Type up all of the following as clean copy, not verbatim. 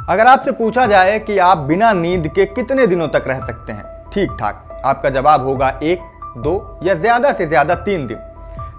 अगर आपसे पूछा जाए कि आप बिना नींद के कितने दिनों तक रह सकते हैं ठीक ठाक, आपका जवाब होगा 1, 2 या ज्यादा से ज्यादा 3 दिन।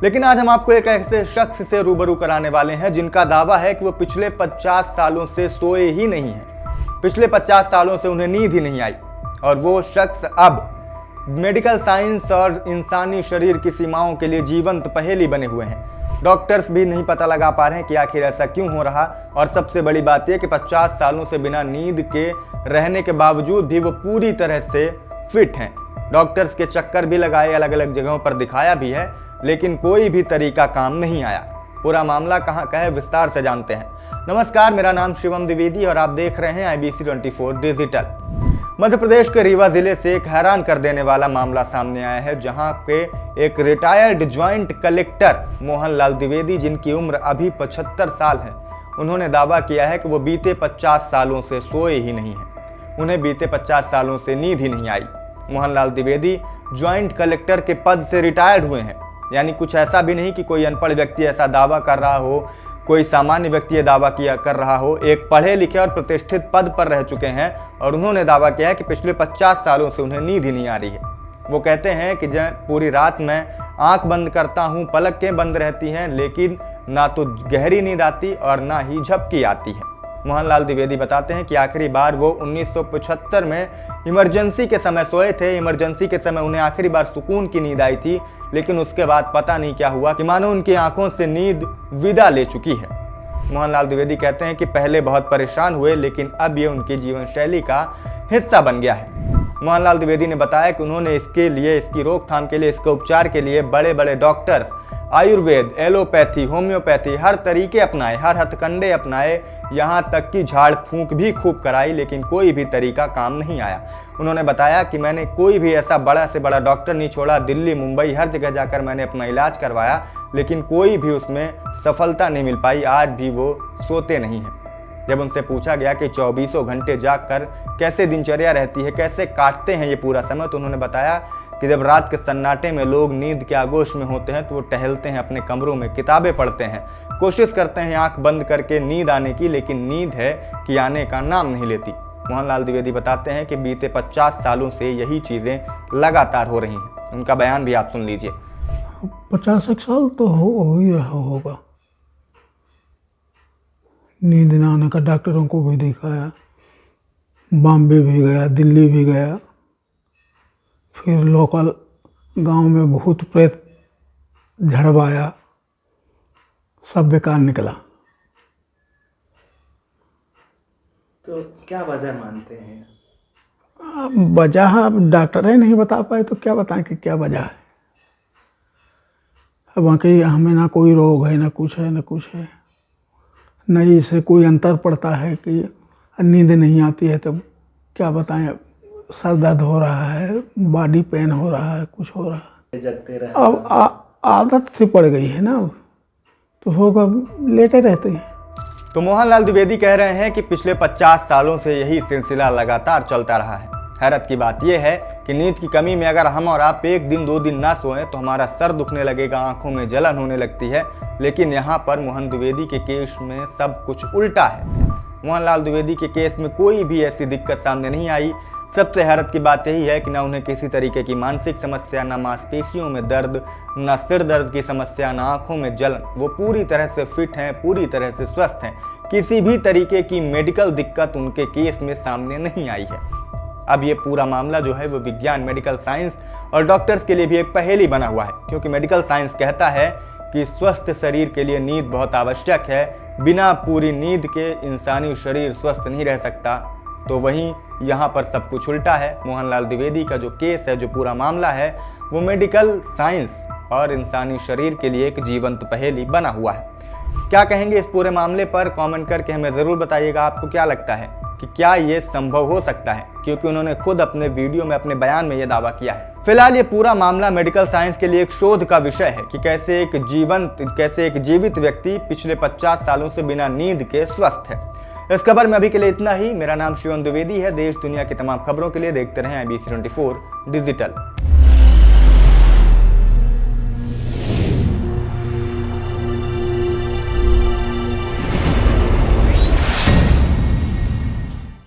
लेकिन आज हम आपको एक ऐसे शख्स से रूबरू कराने वाले हैं जिनका दावा है कि वो पिछले 50 सालों से सोए ही नहीं हैं। पिछले 50 सालों से उन्हें नींद ही नहीं आई और वो शख्स अब मेडिकल साइंस और इंसानी शरीर की सीमाओं के लिए जीवंत पहेली बने हुए हैं। डॉक्टर्स भी नहीं पता लगा पा रहे हैं कि आखिर ऐसा क्यों हो रहा। और सबसे बड़ी बात यह कि 50 सालों से बिना नींद के रहने के बावजूद भी वो पूरी तरह से फिट हैं। डॉक्टर्स के चक्कर भी लगाए, अलग अलग जगहों पर दिखाया भी है, लेकिन कोई भी तरीका काम नहीं आया। पूरा मामला कहाँ का है, विस्तार से जानते हैं। नमस्कार, मेरा नाम शिवम द्विवेदी और आप देख रहे हैं IBC 24 डिजिटल। मध्य प्रदेश के रीवा जिले से एक हैरान कर देने वाला मामला सामने आया है, जहां पे एक retired joint collector Mohanlal Dwivedi, जिनकी उम्र अभी 75 साल है, उन्होंने दावा किया है कि वो बीते 50 सालों से सोए ही नहीं हैं। उन्हें बीते 50 सालों से नींद ही नहीं आई। मोहनलाल द्विवेदी ज्वाइंट कलेक्टर के पद से रिटायर्ड हुए हैं, यानी कुछ ऐसा भी नहीं कि कोई अनपढ़ व्यक्ति ऐसा दावा कर रहा हो, कोई सामान्य व्यक्ति ये दावा कर रहा हो। एक पढ़े लिखे और प्रतिष्ठित पद पर रह चुके हैं और उन्होंने दावा किया है कि पिछले 50 सालों से उन्हें नींद ही नहीं आ रही है। वो कहते हैं कि जब पूरी रात मैं आंख बंद करता हूं, पलकें बंद रहती हैं, लेकिन ना तो गहरी नींद आती और ना ही झपकी आती है। मोहनलाल द्विवेदी बताते हैं कि आखिरी बार वो 1975 में इमरजेंसी के समय सोए थे। इमरजेंसी के समय उन्हें आखिरी बार सुकून की नींद आई थी, लेकिन उसके बाद पता नहीं क्या हुआ कि मानो उनकी आंखों से नींद विदा ले चुकी है। मोहनलाल द्विवेदी कहते हैं कि पहले बहुत परेशान हुए, लेकिन अब ये उनकी जीवन शैली का हिस्सा बन गया है। मोहनलाल द्विवेदी ने बताया कि उन्होंने इसके लिए, इसकी रोकथाम के लिए, इसके उपचार के लिए बड़े बड़े डॉक्टर्स, आयुर्वेद, एलोपैथी, होम्योपैथी, हर तरीके अपनाए, हर हथकंडे अपनाए, यहाँ तक कि झाड़ फूंक भी खूब कराई, लेकिन कोई भी तरीका काम नहीं आया। उन्होंने बताया कि मैंने कोई भी ऐसा बड़ा से बड़ा डॉक्टर नहीं छोड़ा, दिल्ली, मुंबई, हर जगह जाकर मैंने अपना इलाज करवाया, लेकिन कोई भी उसमें सफलता नहीं मिल पाई। आज भी वो सोते नहीं हैं। जब उनसे पूछा गया कि 24 घंटे जागकर कैसे दिनचर्या रहती है, कैसे काटते हैं ये पूरा समय, तो उन्होंने बताया कि जब रात के सन्नाटे में लोग नींद के आगोश में होते हैं तो वो टहलते हैं, अपने कमरों में किताबें पढ़ते हैं, कोशिश करते हैं आंख बंद करके नींद आने की, लेकिन नींद है कि आने का नाम नहीं लेती। मोहनलाल द्विवेदी बताते हैं कि बीते 50 सालों से यही चीज़ें लगातार हो रही हैं। उनका बयान भी आप सुन लीजिए। 50 साल तो हो ही रहा होगा। नींद न आने का डॉक्टरों को भी दिखाया, बॉम्बे भी गया, दिल्ली भी गया, फिर लोकल गांव में भूत प्रेत झड़वाया, सब बेकार निकला। तो क्या वजह मानते हैं? अब वजह अब डॉक्टर ही नहीं बता पाए तो क्या बताएं कि क्या वजह है। अब बाकी हमें ना कोई रोग है, ना कुछ है, ना कुछ है, न इससे कोई अंतर पड़ता है कि नींद नहीं आती है। तब क्या बताएं, सर दर्द हो रहा है, बॉडी पेन हो रहा है, कुछ हो रहा है, जगते रहे। अब आदत से पड़ गई है ना, तो होगा लेटे रहते हैं। तो मोहनलाल द्विवेदी कह रहे हैं कि पिछले 50 सालों से यही सिलसिला लगातार चलता रहा है। हैरत की बात यह है कि नींद की कमी में अगर हम और आप 1 दिन 2 दिन ना सोएं तो हमारा सर दुखने लगेगा, आंखों में जलन होने लगती है। लेकिन यहाँ पर मोहन द्विवेदी के केस में सब कुछ उल्टा है। मोहनलाल द्विवेदी के केस में कोई भी ऐसी दिक्कत सामने नहीं आई। सबसे हैरत की बात यही है कि ना उन्हें किसी तरीके की मानसिक समस्या, ना मांसपेशियों में दर्द, ना सिर दर्द की समस्या, ना आंखों में जलन। वो पूरी तरह से फिट हैं, पूरी तरह से स्वस्थ हैं। किसी भी तरीके की मेडिकल दिक्कत उनके केस में सामने नहीं आई है। अब ये पूरा मामला जो है वो विज्ञान, मेडिकल साइंस और डॉक्टर्स के लिए भी एक पहेली बना हुआ है, क्योंकि मेडिकल साइंस कहता है कि स्वस्थ शरीर के लिए नींद बहुत आवश्यक है। बिना पूरी नींद के इंसानी शरीर स्वस्थ नहीं रह सकता। तो वहीं यहाँ पर सब कुछ उल्टा है। मोहनलाल द्विवेदी का जो केस है, जो पूरा मामला है, वो मेडिकल साइंस और इंसानी शरीर के लिए एक जीवंत पहेली बना हुआ है। क्या कहेंगे इस पूरे मामले पर? कमेंट करके हमें ज़रूर बताइएगा आपको क्या लगता है कि क्या ये संभव हो सकता है, क्योंकि उन्होंने खुद अपने वीडियो में, अपने बयान में ये दावा किया है। फिलहाल ये पूरा मामला मेडिकल साइंस के लिए एक शोध का विषय है कि कैसे एक जीवित व्यक्ति पिछले 50 सालों से बिना नींद के स्वस्थ है। इस खबर में अभी के लिए इतना ही। मेरा नाम शिवम द्विवेदी है। देश दुनिया की तमाम खबरों के लिए देखते रहें IBC 24 डिजिटल।